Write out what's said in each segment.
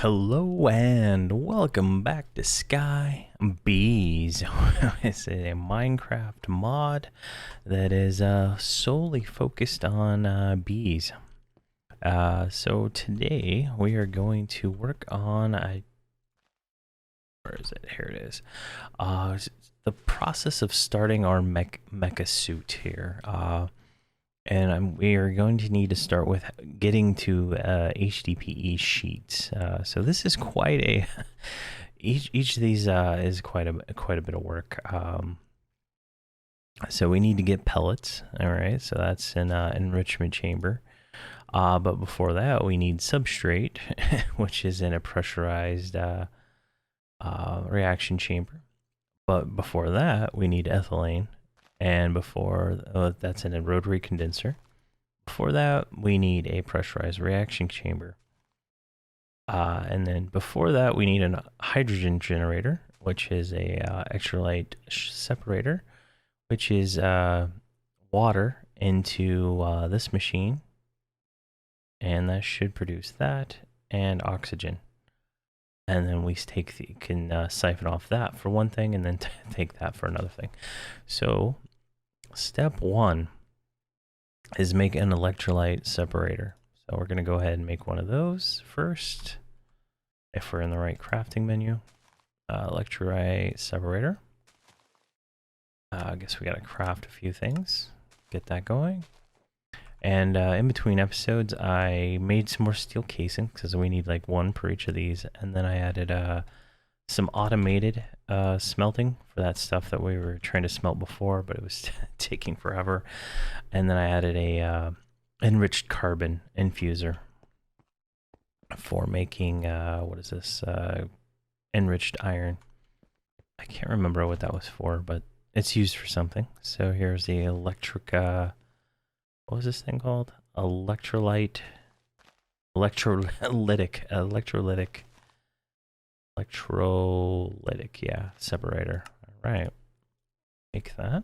Hello and welcome back to Sky Bees. It's a Minecraft mod that is solely focused on bees. So today we are going to work on where is it? Here it is. The process of starting our mecha suit here. And we are going to need to start with getting to HDPE sheets. So this is quite a each of these is quite a bit of work. So we need to get pellets. All right, so that's an enrichment chamber. But before that, we need substrate, which is in a pressurized reaction chamber. But before that, we need ethylene, and before that's in a rotary condenser. Before that, we need a pressurized reaction chamber. And then before that, we need a hydrogen generator, which is a electrolyte separator, which is water into this machine. And that should produce that, and oxygen. And then we can siphon off that for one thing, and then take that for another thing. So step one is make an electrolyte separator. So we're going to go ahead and make one of those first. If we're in the right crafting menu, electrolyte separator. I guess we got to craft a few things, get that going. And in between episodes, I made some more steel casing because we need like one per each of these. And then I added some automated smelting for that stuff that we were trying to smelt before, but it was taking forever. And then I added a enriched carbon infuser for making what is this enriched iron. I can't remember what that was for, but it's used for something. So here's the electric what was this thing called? Electrolytic, yeah, separator. All right, make that.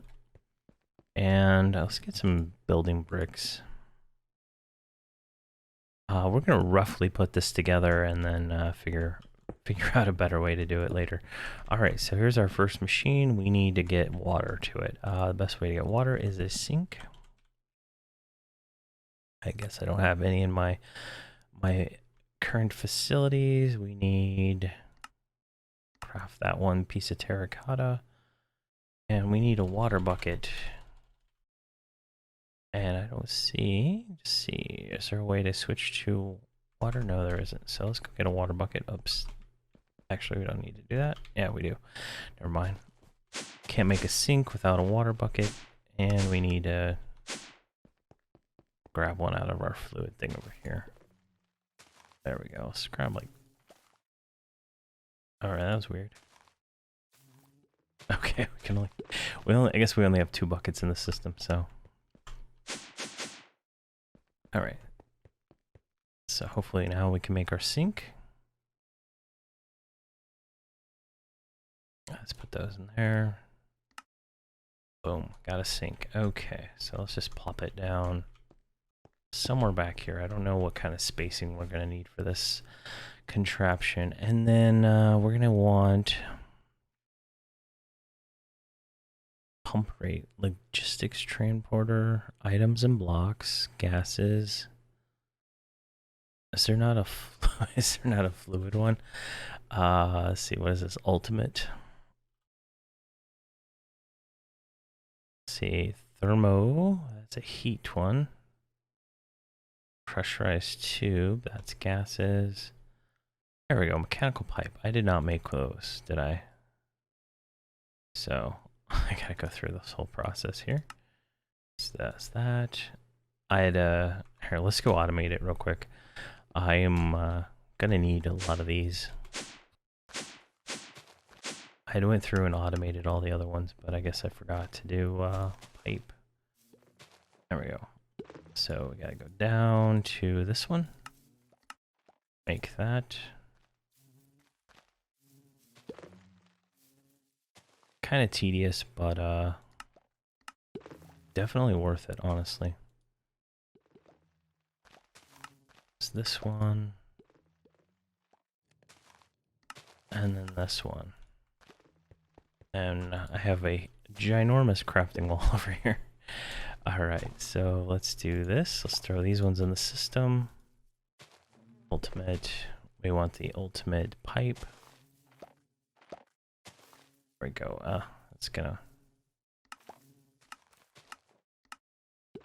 And let's get some building bricks. We're gonna roughly put this together and then figure out a better way to do it later. All right, so here's our first machine. We need to get water to it. The best way to get water is a sink. I guess I don't have any in my current facilities. We need craft that one piece of terracotta, and we need a water bucket. And I don't see. Is there a way to switch to water? No, there isn't. So let's go get a water bucket. Oops. Actually, we don't need to do that. Yeah, we do. Never mind. Can't make a sink without a water bucket, and we need to grab one out of our fluid thing over here. There we go. Let's grab like. All right, that was weird. Okay, we can only. I guess we only have 2 buckets in the system, so. All right. So hopefully now we can make our sink. Let's put those in there. Boom, got a sink. Okay, so let's just plop it down somewhere back here. I don't know what kind of spacing we're gonna need for this contraption. And then we're gonna want pump rate, logistics transporter, items and blocks, gases. Is there not a fluid one? Let's see, what is this? Ultimate. Let's see, thermo, that's a heat one. Pressurized tube, that's gases. There we go, mechanical pipe. I did not make those, did I? So I gotta go through this whole process here. So that's that. I had here, let's go automate it real quick. I am gonna need a lot of these. I went through and automated all the other ones, but I guess I forgot to do pipe. There we go. So we gotta go down to this one. Make that. Kind of tedious, but definitely worth it, honestly. It's this one. and then this one. And I have a ginormous crafting wall over here. Alright, so let's do this. Let's throw these ones in the system. Ultimate. We want the ultimate pipe. There we go. That's gonna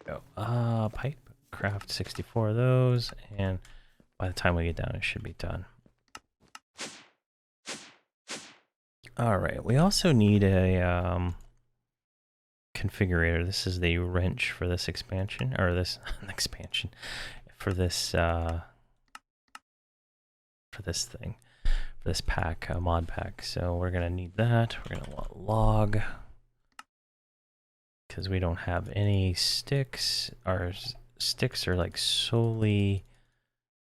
go. Pipe. Craft 64 of those, and by the time we get down, it should be done. Alright, we also need a configurator. This is the wrench for this expansion, or this expansion, for this thing, for this pack, mod pack. So we're gonna need that. We're gonna want log, because we don't have any sticks. Our sticks are like solely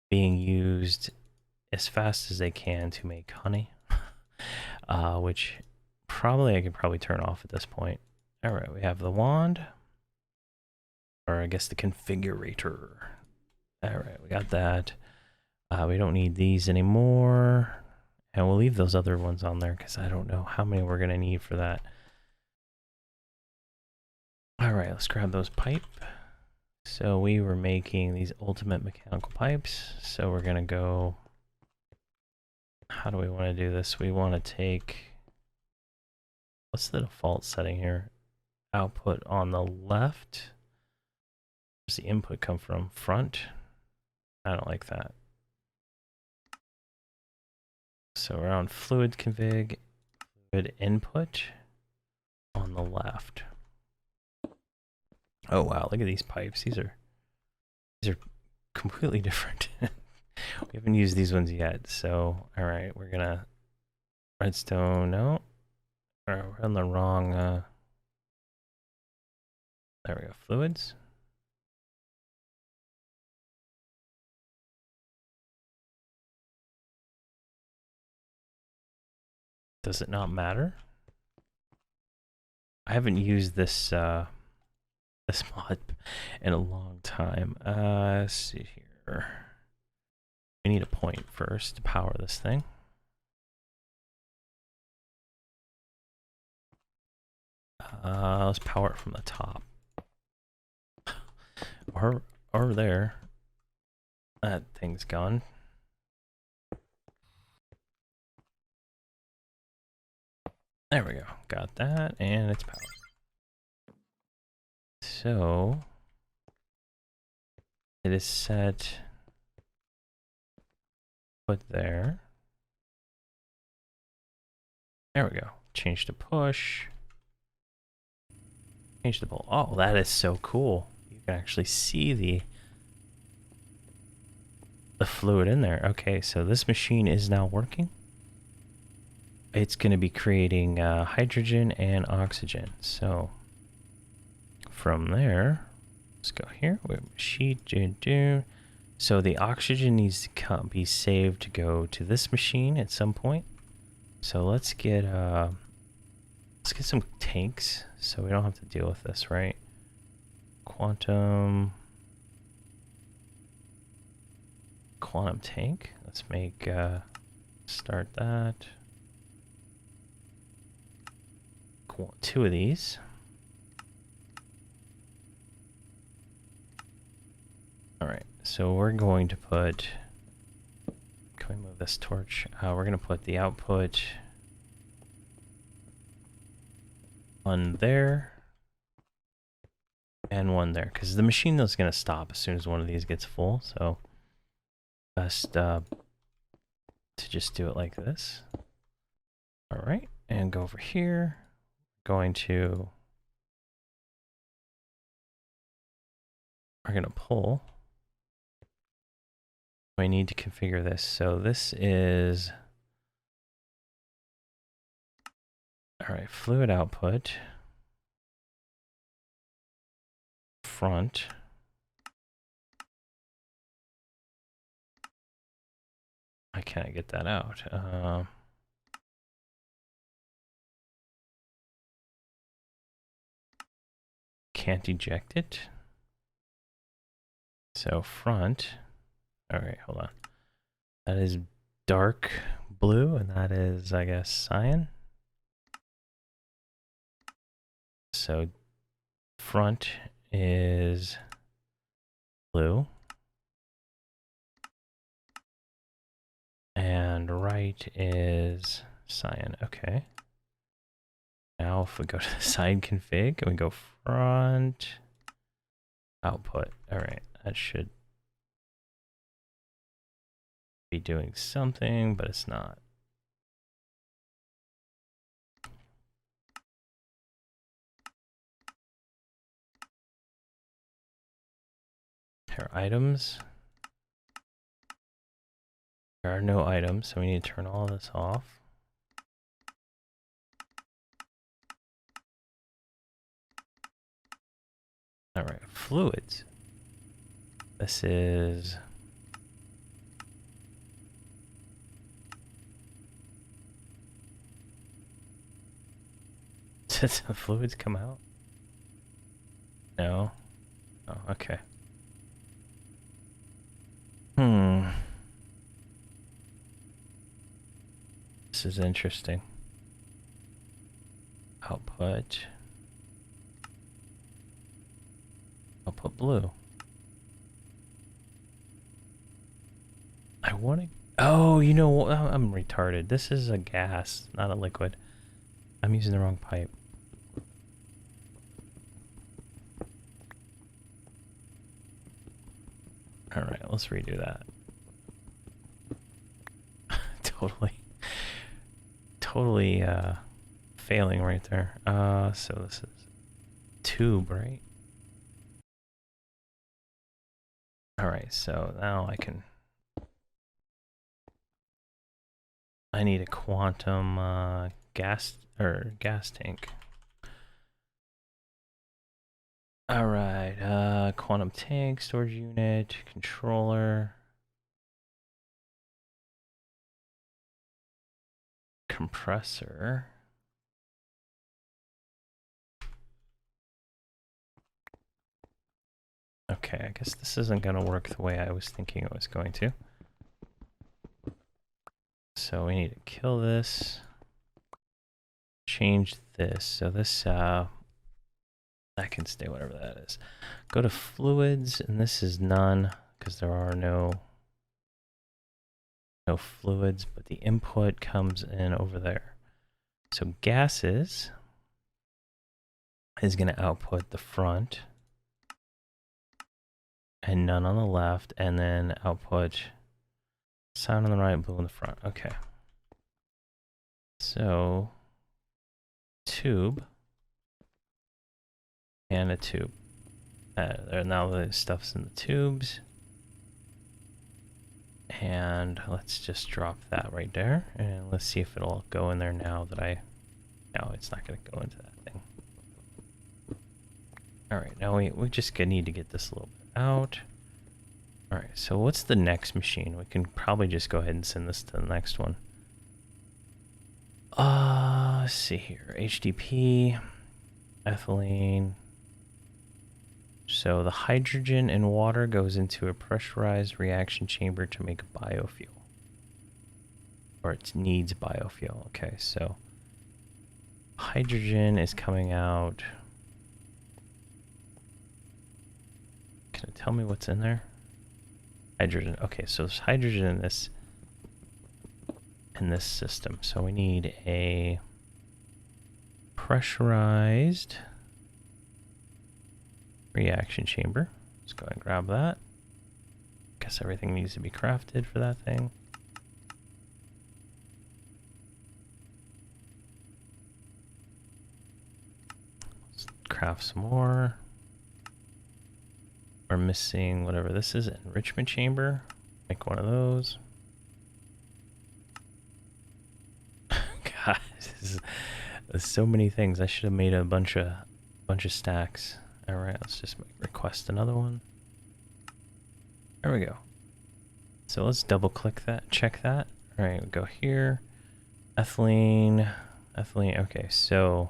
being used as fast as they can to make honey, which I could probably turn off at this point. All right, we have the wand, or I guess the configurator. All right, we got that. We don't need these anymore, and we'll leave those other ones on there because I don't know how many we're gonna need for that. All right, let's grab those pipe. So we were making these ultimate mechanical pipes. So we're gonna go, how do we want to do this? We want to take, what's the default setting here? Output on the left. Where's the input come from? Front? I don't like that. So we're on fluid config, fluid input on the left. Oh wow, look at these pipes. These are completely different. We haven't used these ones yet, so all right, we're gonna redstone. No, we're on the wrong. There we go. Fluids. Does it not matter? I haven't used this this mod in a long time. Let's see here. We need a point first to power this thing. Let's power it from the top. Or there. That thing's gone. There we go. Got that, and it's powered. So it is set. Put there. There we go. Change to push. Change the bowl. Oh, that is so cool. You can actually see the fluid in there. Okay, so this machine is now working. It's going to be creating hydrogen and oxygen. So from there, let's go here. We have sheet. So the oxygen needs to be saved to go to this machine at some point. So let's get some tanks so we don't have to deal with this, right? Quantum tank. Let's make start that. Two of these. All right, so we're going to put, can we move this torch? We're going to put the output one there and one there, because the machine is going to stop as soon as one of these gets full. So best to just do it like this. All right, and go over here. We're going to pull. I need to configure this. So this is, all right, fluid output, front, I can't get that out. Can't eject it. So front. All right, hold on. That is dark blue, and that is, I guess, cyan. So front is blue. And right is cyan. Okay. Now if we go to the side config and we go front, output. All right, that should be doing something, but it's not. Here are items. There are no items, so we need to turn all this off. All right, fluids. This is did the fluids come out? No. Oh, okay. This is interesting. Output blue. I want to. Oh, you know what? I'm retarded. This is a gas, not a liquid. I'm using the wrong pipe. All right, let's redo that. totally failing right there. So this is tube, right? All right, so now I need a quantum gas tank. All right, quantum tank, storage unit, controller, compressor. Okay, I guess this isn't going to work the way I was thinking it was going to. So we need to kill this, change this. So this, that can stay whatever that is. Go to fluids, and this is none because there are no fluids, but the input comes in over there. So gases is going to output the front and none on the left, and then output sound on the right, blue on the front. Okay. So tube and a tube. Now the stuff's in the tubes. And let's just drop that right there. And let's see if it'll go in there now that no, it's not going to go into that thing. All right, now we just need to get this a little bit out. All right, so what's the next machine? We can probably just go ahead and send this to the next one. Let's see here. HDPE, ethylene. So the hydrogen and water goes into a pressurized reaction chamber to make a biofuel. Or it needs biofuel. Okay, so hydrogen is coming out. Can it tell me what's in there? Hydrogen. Okay, so there's hydrogen in this system. So we need a pressurized reaction chamber. Let's go ahead and grab that. Guess everything needs to be crafted for that thing. Let's craft some more. We're missing whatever this is, enrichment chamber. Make one of those. God, there's so many things. I should have made a bunch of stacks. All right, let's just request another one. There we go. So let's double click that, check that. All right, we go here. Ethylene. Okay, so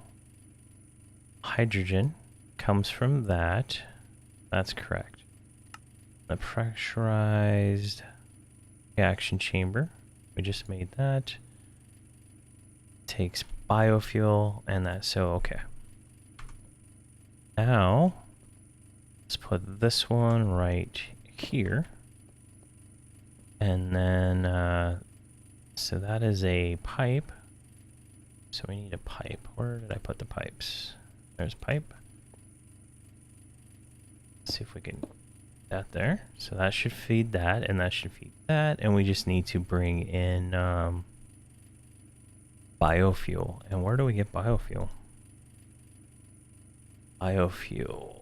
hydrogen comes from that. That's correct. The pressurized reaction chamber We just made that. Takes biofuel and that. So, okay. Now, let's put this one right here. And then, so that is a pipe. So we need a pipe. Where did I put the pipes? There's pipe. Let's see if we can get that there. So that should feed that, and that should feed that. And we just need to bring in biofuel. And where do we get biofuel? Biofuel.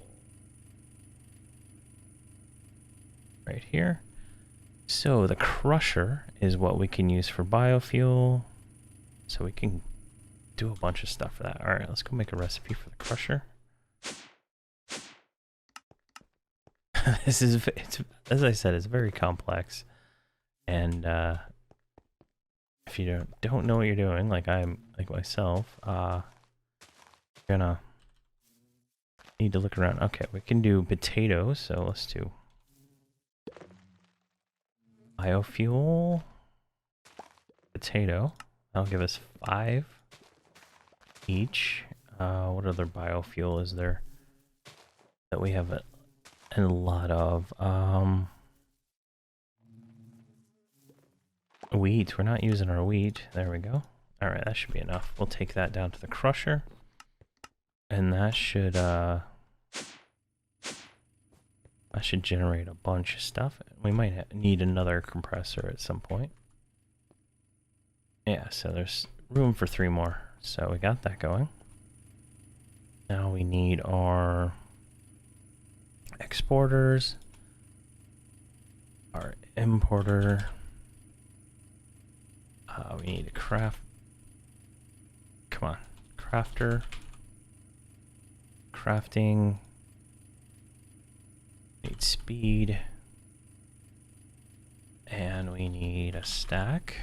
Right here. So the crusher is what we can use for biofuel. So we can do a bunch of stuff for that. All right, let's go make a recipe for the crusher. This is, as I said, it's very complex. And if you don't know what you're doing, like myself, you're gonna need to look around. Okay, we can do potatoes, so let's do biofuel, potato. That'll give us 5 each. What other biofuel is there that we have a lot of? Wheat. We're not using our wheat. There we go. All right, that should be enough. We'll take that down to the crusher, and that should generate a bunch of stuff. We might need another compressor at some point. Yeah, so there's room for 3 more. So we got that going. Now we need our exporters, our importer. We need a craft. Come on, crafter. Crafting. Need speed. And we need a stack.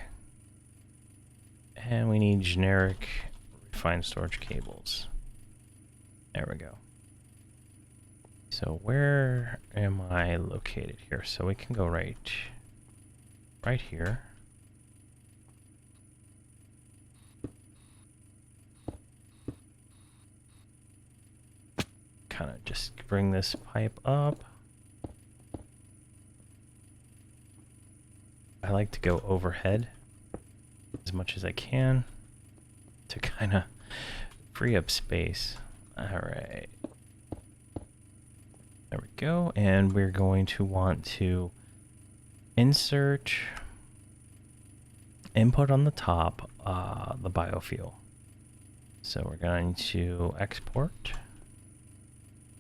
And we need generic refined storage cables. There we go. So where am I located here? So we can go right here. Kind of just bring this pipe up. I like to go overhead as much as I can to kind of free up space. All right. There we go. And we're going to want to insert input on the top, the biofuel. So we're going to export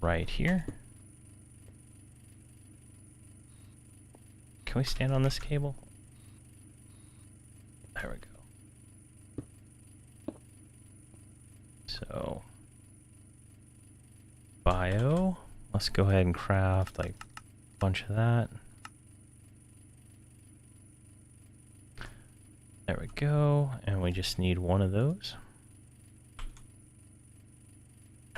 right here. Can we stand on this cable? There we go. So, bio. Let's go ahead and craft like a bunch of that. There we go. And we just need one of those.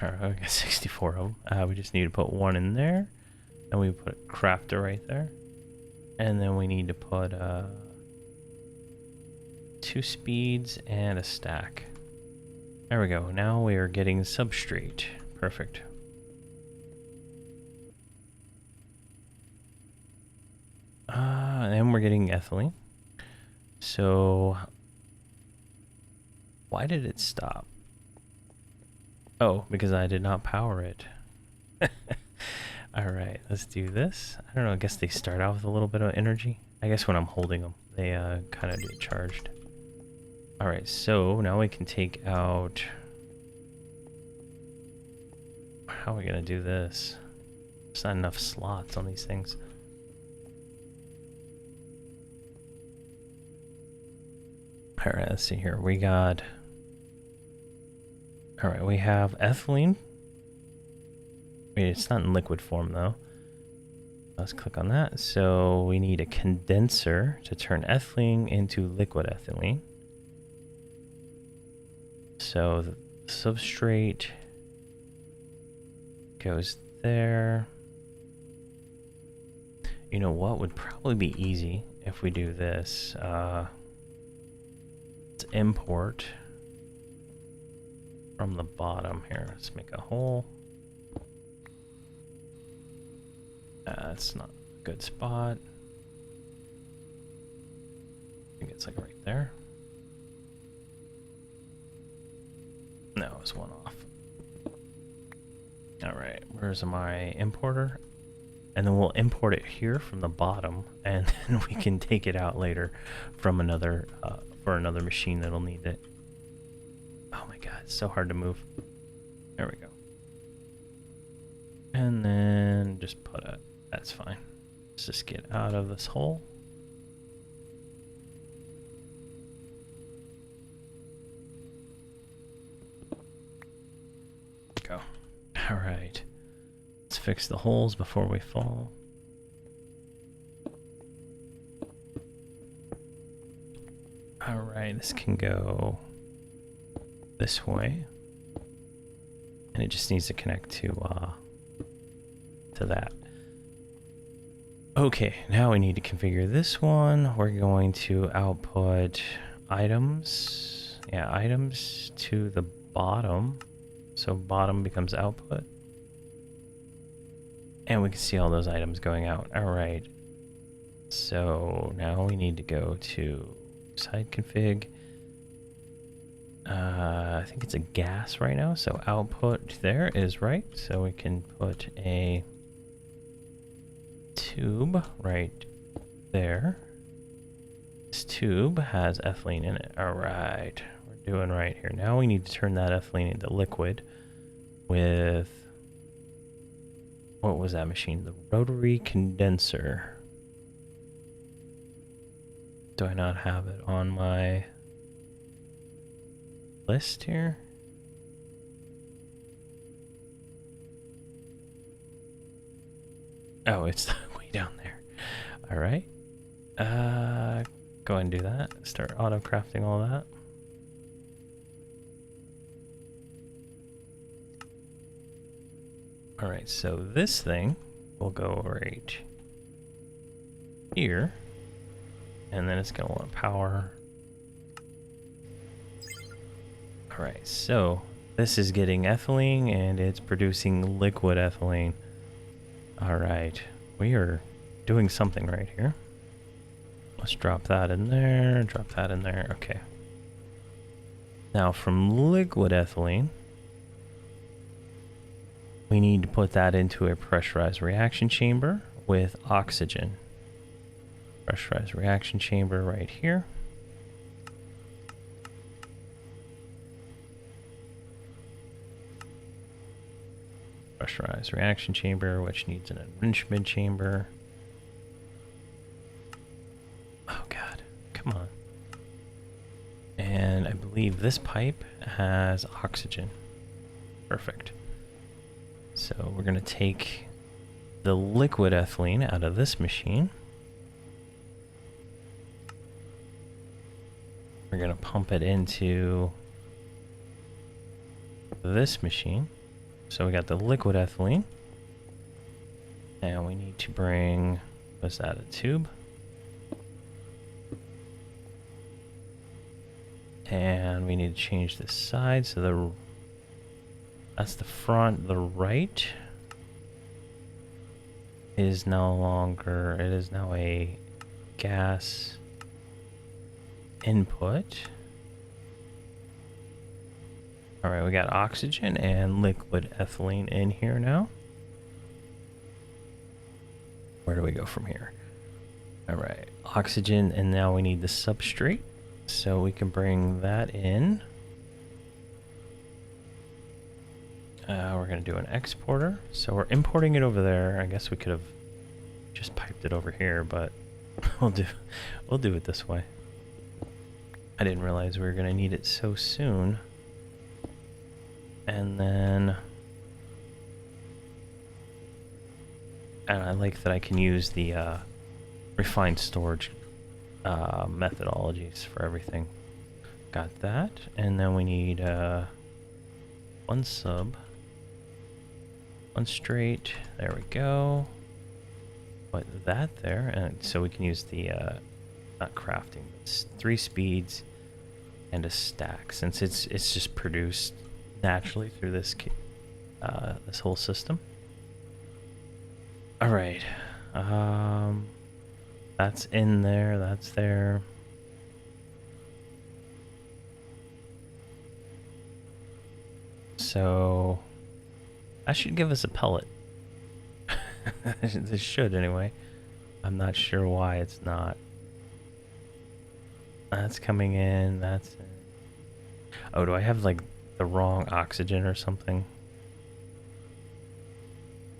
Alright, I got 64 of them. We just need to put one in there. And we put a crafter right there. And then we need to put 2 speeds and a stack. There we go. Now we are getting substrate. Perfect. And we're getting ethylene. So why did it stop? Oh, because I did not power it. Alright, let's do this. I don't know, I guess they start out with a little bit of energy. I guess when I'm holding them, they kind of get charged. Alright, so now we can take out... How are we going to do this? There's not enough slots on these things. Alright, let's see here. We got... Alright, we have ethylene. Wait, it's not in liquid form though. Let's click on that. So we need a condenser to turn ethylene into liquid ethylene. So the substrate goes there. You know what would probably be easy if we do this? import from the bottom here. Let's make a hole. That's not a good spot. I think it's like right there. No, it's one off. Alright, where's my importer? And then we'll import it here from the bottom, and then we can take it out later from another, for another machine that'll need it. Oh my god, it's so hard to move. There we go. And then just put a, that's fine. Let's just get out of this hole. Go. All right. Let's fix the holes before we fall. All right, this can go this way. And it just needs to connect to that. Okay, now we need to configure this one. We're going to output items. Yeah, items to the bottom. So bottom becomes output. And we can see all those items going out. All right. So now we need to go to side config. I think it's a gas right now. So output there is right. So we can put a tube right there. This tube has ethylene in it. All right. We're doing right here. Now we need to turn that ethylene into liquid with, what was that machine? The rotary condenser. Do I not have it on my list here? Oh, it's way down there. All right. Go ahead and do that. Start auto crafting all that. All right, so this thing will go right here, and then it's gonna want power. All right, so this is getting ethylene, and it's producing liquid ethylene. All right, we are doing something right here. Let's drop that in there, drop that in there, okay. Now from liquid ethylene, we need to put that into a pressurized reaction chamber with oxygen. Pressurized reaction chamber right here. Pressurized reaction chamber, which needs an enrichment chamber. Oh god, come on. And I believe this pipe has oxygen. Perfect. So we're going to take the liquid ethylene out of this machine. We're going to pump it into this machine. So we got the liquid ethylene. And we need to bring, what's that, a tube? And we need to change this side so that's the front. The right is no longer, it is now a gas input. All right, we got oxygen and liquid ethylene in here now. Where do we go from here? All right, oxygen, and now we need the substrate. So we can bring that in. We're going to do an exporter. So we're importing it over there. I guess we could have just piped it over here, but we'll do it this way. I didn't realize we were going to need it so soon. And then and I like that I can use the refined storage methodologies for everything. Got that. And then we need one sub, one straight. There we go. Put that there, and so we can use the not crafting, but 3 speeds and a stack, since it's just produced naturally through this this whole system. All right, that's in there. That's there. So that should give us a pellet. This should anyway. I'm not sure why it's not. That's coming in. That's in. Oh, do I have like the wrong oxygen or something?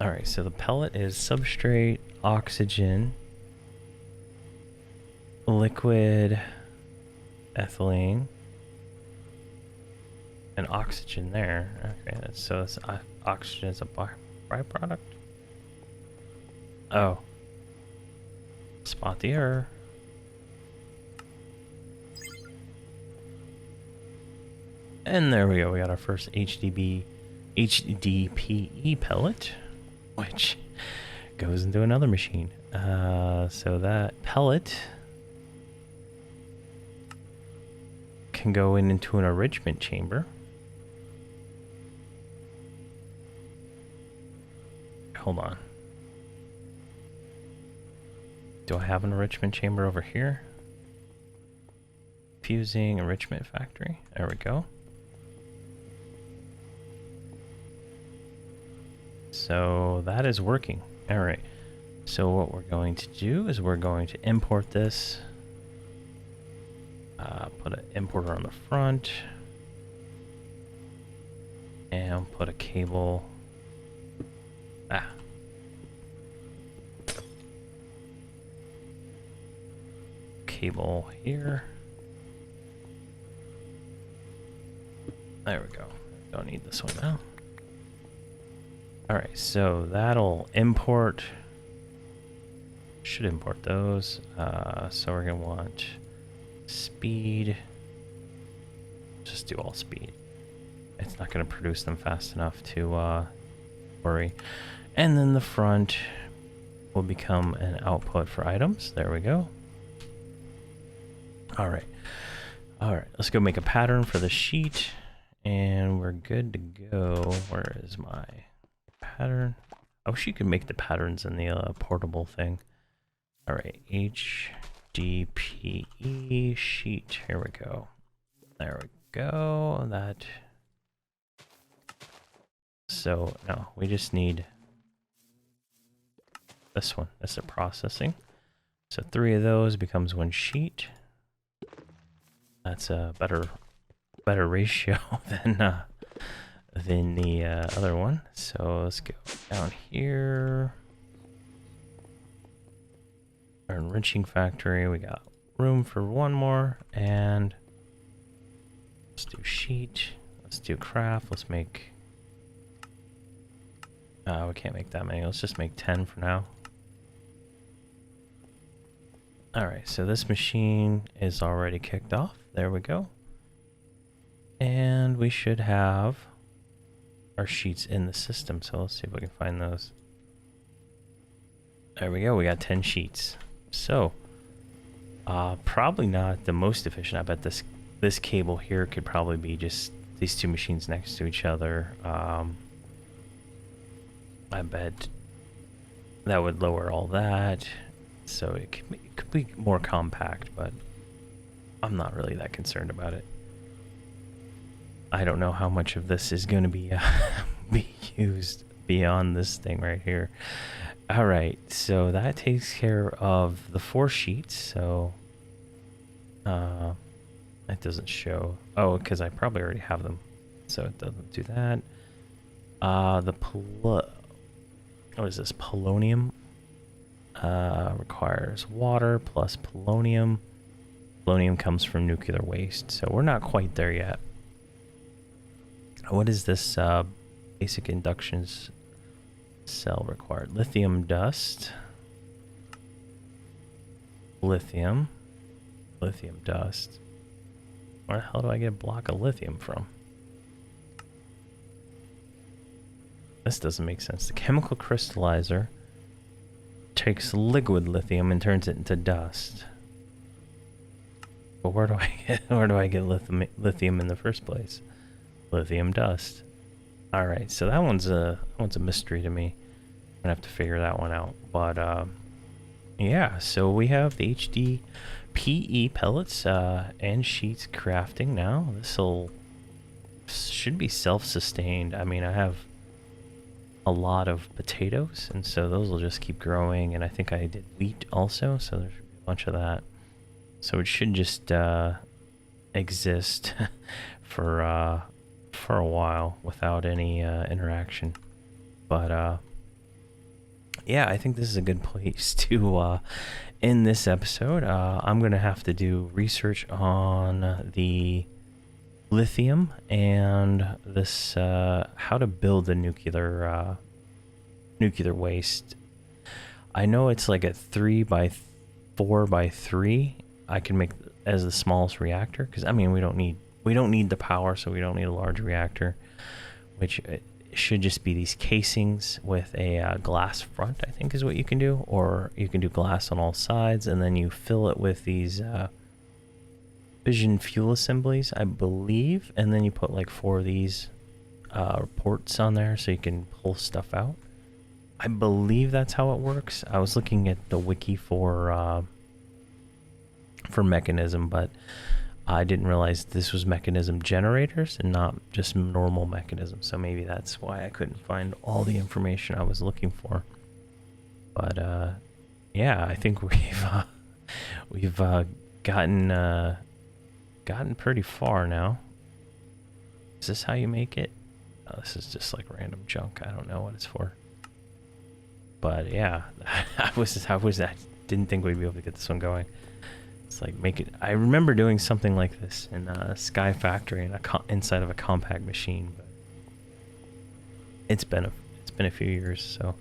Alright, so the pellet is substrate, oxygen, liquid, ethylene, and oxygen there. Okay, so it's, oxygen is a byproduct. Oh. Spot the error. And there we go. We got our first HDPE pellet, which goes into another machine. So that pellet can go into an enrichment chamber. Hold on. Do I have an enrichment chamber over here? Fusing enrichment factory. There we go. So that is working. All right. So what we're going to do is we're going to import this. Put an importer on the front. And put a cable. Cable here. There we go. Don't need this one now. Alright, so that'll import. Should import those. So we're going to want speed. Just do all speed. It's not going to produce them fast enough to worry. And then the front will become an output for items. There we go. Alright. Alright, let's go make a pattern for the sheet. And we're good to go. Where is my pattern? I wish you could make the patterns in the portable thing. Alright, HDPE sheet. Here we go. There we go. That. So, no, we just need this one. That's the processing. So 3 of those becomes 1 sheet. That's a better ratio than the other one. So let's go down here. Our enriching factory. We got room for 1 more, and let's do sheet. Let's do craft. Let's make. We can't make that many. Let's just make 10 for now. Alright, so this machine is already kicked off. There we go. And we should have our sheets in the system. So let's see if we can find those. There we go. We got 10 sheets. So, probably not the most efficient. I bet this cable here could probably be just these 2 machines next to each other. I bet that would lower all that. So it could be more compact, but I'm not really that concerned about it. I don't know how much of this is going to be used beyond this thing right here. All right, so that takes care of the 4 sheets. So it doesn't show. Oh, because I probably already have them, so it doesn't do that. What is this? Polonium. Requires water plus polonium. Polonium comes from nuclear waste, so we're not quite there yet. What is this basic inductions cell required? Lithium dust. Lithium dust. Where the hell do I get a block of lithium from? This doesn't make sense. The chemical crystallizer takes liquid lithium and turns it into dust. But where do I get lithium in the first place? Lithium dust. All right, so that one's a mystery to me. I'm gonna have to figure that one out. But yeah, so we have the HDPE pellets and sheets crafting now. Should be self-sustained. I mean, I have a lot of potatoes, and so those will just keep growing. And I think I did wheat also, so there's a bunch of that. So it should just exist for a while without any interaction. But yeah, I think this is a good place to end this episode. I'm gonna have to do research on the lithium and this how to build a nuclear waste. I know it's like a 3 by 4 by 3. I can make as the smallest reactor, because I mean we don't need the power, so we don't need a large reactor, which should just be these casings with a glass front, I think is what you can do, or you can do glass on all sides, and then you fill it with these fission fuel assemblies, I believe, and then you put like 4 of these ports on there so you can pull stuff out. I believe that's how it works. I was looking at the wiki for mechanism, but I didn't realize this was mechanism generators and not just normal mechanism. So maybe that's why I couldn't find all the information I was looking for. But yeah, I think we've gotten pretty far now. Is this how you make it? Oh, this is just like random junk. I don't know what it's for. But yeah, I didn't think we'd be able to get this one going. It's like make it. I remember doing something like this in Sky Factory inside of a compact machine, but it's been a few years, so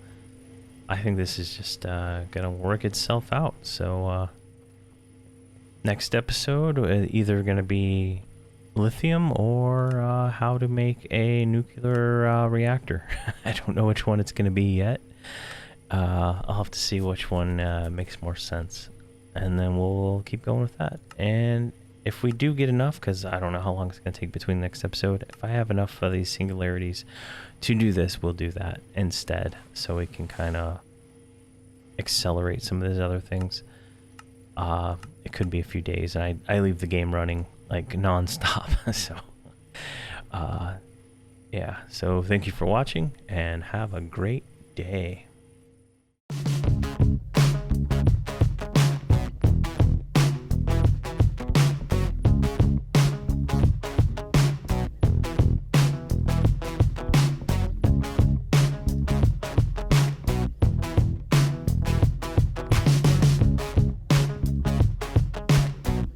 I think this is just gonna work itself out. So next episode either gonna be lithium or how to make a nuclear reactor. I don't know which one it's gonna be yet. I'll have to see which one makes more sense, and then we'll keep going with that. And if we do get enough, because I don't know how long it's going to take between the next episode, if I have enough of these singularities to do this, we'll do that instead, so we can kind of accelerate some of these other things. It could be a few days, and I leave the game running like non-stop. So yeah, so thank you for watching, and have a great day.